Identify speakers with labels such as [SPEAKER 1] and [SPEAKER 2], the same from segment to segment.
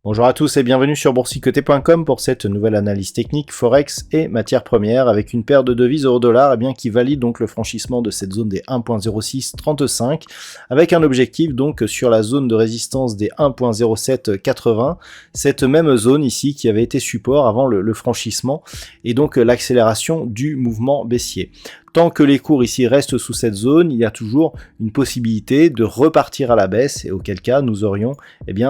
[SPEAKER 1] Bonjour à tous et bienvenue sur boursicoté.com pour cette nouvelle analyse technique Forex et matières premières avec une paire de devises euro-dollar qui valide donc le franchissement de cette zone des 1.0635 avec un objectif donc sur la zone de résistance des 1.0780, cette même zone ici qui avait été support avant le franchissement et donc l'accélération du mouvement baissier. Tant que les cours ici restent sous cette zone, il y a toujours une possibilité de repartir à la baisse et auquel cas nous aurions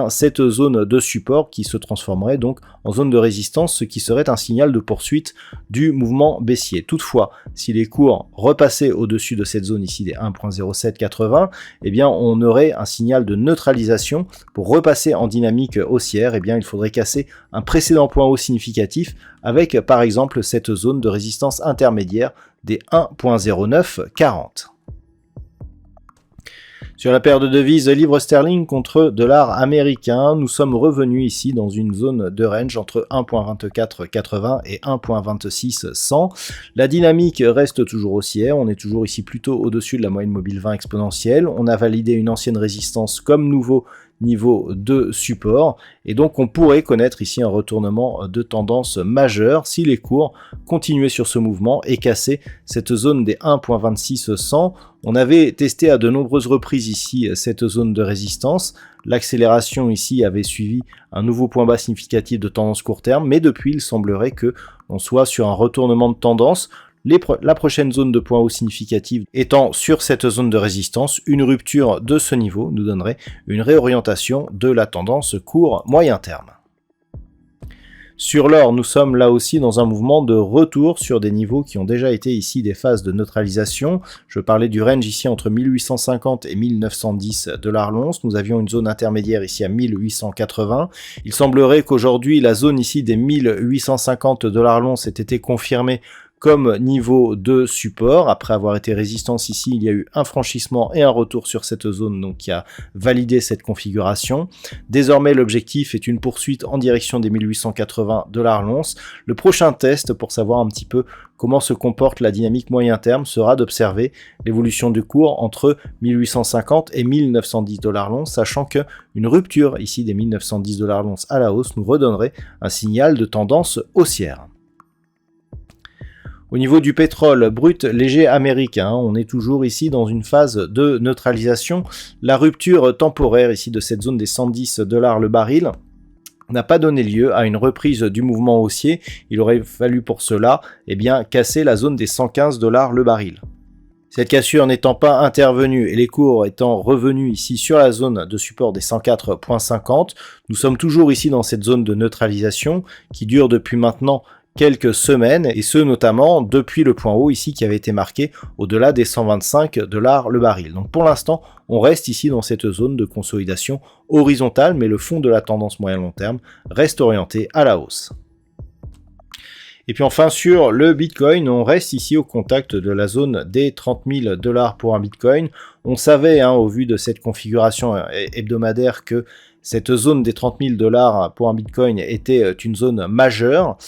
[SPEAKER 1] cette zone de support qui se transformerait donc en zone de résistance, ce qui serait un signal de poursuite du mouvement baissier. Toutefois, si les cours repassaient au-dessus de cette zone ici des 1.0780, on aurait un signal de neutralisation. Pour repasser en dynamique haussière, il faudrait casser un précédent point haut significatif avec par exemple cette zone de résistance intermédiaire des 1.0940. Sur la paire de devises livre sterling contre dollar américain, nous sommes revenus ici dans une zone de range entre 1.2480 et 1.2600. La dynamique reste toujours haussière, on est toujours ici plutôt au-dessus de la moyenne mobile 20 exponentielle. On a validé une ancienne résistance comme nouveau niveau de support et donc on pourrait connaître ici un retournement de tendance majeur si les cours continuaient sur ce mouvement et cassaient cette zone des 1.2600. On avait testé à de nombreuses reprises ici cette zone de résistance. L'accélération ici avait suivi un nouveau point bas significatif de tendance court terme, mais depuis il semblerait que l'on soit sur un retournement de tendance. La prochaine zone de point haut significative étant sur cette zone de résistance, une rupture de ce niveau nous donnerait une réorientation de la tendance court-moyen terme. Sur l'or, nous sommes là aussi dans un mouvement de retour sur des niveaux qui ont déjà été ici des phases de neutralisation. Je parlais du range ici entre 1850 et 1910 $ l'once. Nous avions une zone intermédiaire ici à 1880. Il semblerait qu'aujourd'hui, la zone ici des 1850 $ l'once ait été confirmée comme niveau de support. Après avoir été résistance ici, il y a eu un franchissement et un retour sur cette zone donc qui a validé cette configuration. Désormais, l'objectif est une poursuite en direction des 1880 $ l'once. Le prochain test pour savoir un petit peu comment se comporte la dynamique moyen terme sera d'observer l'évolution du cours entre 1850 et 1910 $ l'once, sachant qu'une rupture ici des 1910 $ l'once à la hausse nous redonnerait un signal de tendance haussière. Au niveau du pétrole brut léger américain, on est toujours ici dans une phase de neutralisation. La rupture temporaire ici de cette zone des 110 $ le baril n'a pas donné lieu à une reprise du mouvement haussier. Il aurait fallu pour cela casser la zone des 115 $ le baril. Cette cassure n'étant pas intervenue et les cours étant revenus ici sur la zone de support des 104.50, nous sommes toujours ici dans cette zone de neutralisation qui dure depuis maintenant quelques semaines, et ce notamment depuis le point haut ici qui avait été marqué au-delà des 125 $ le baril. Donc pour l'instant, on reste ici dans cette zone de consolidation horizontale, mais le fond de la tendance moyen-long terme reste orienté à la hausse. Et puis enfin sur le Bitcoin, on reste ici au contact de la zone des 30 000 $ pour un Bitcoin. On savait au vu de cette configuration hebdomadaire que cette zone des 30 000 $ pour un Bitcoin était une zone majeure.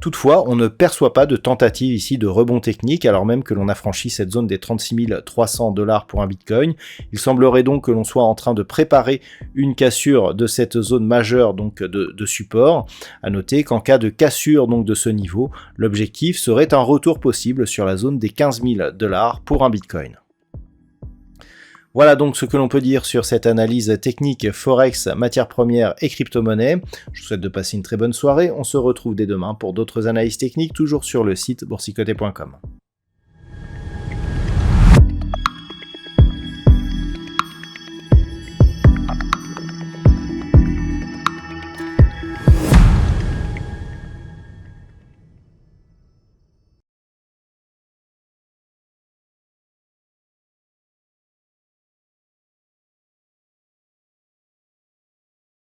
[SPEAKER 1] Toutefois, on ne perçoit pas de tentative ici de rebond technique, alors même que l'on a franchi cette zone des 36 300 $ pour un Bitcoin. Il semblerait donc que l'on soit en train de préparer une cassure de cette zone majeure donc de support. À noter qu'en cas de cassure donc de ce niveau, l'objectif serait un retour possible sur la zone des 15 000 $ pour un Bitcoin. Voilà donc ce que l'on peut dire sur cette analyse technique Forex, matières premières et crypto-monnaies. Je vous souhaite de passer une très bonne soirée. On se retrouve dès demain pour d'autres analyses techniques, toujours sur le site boursicoté.com.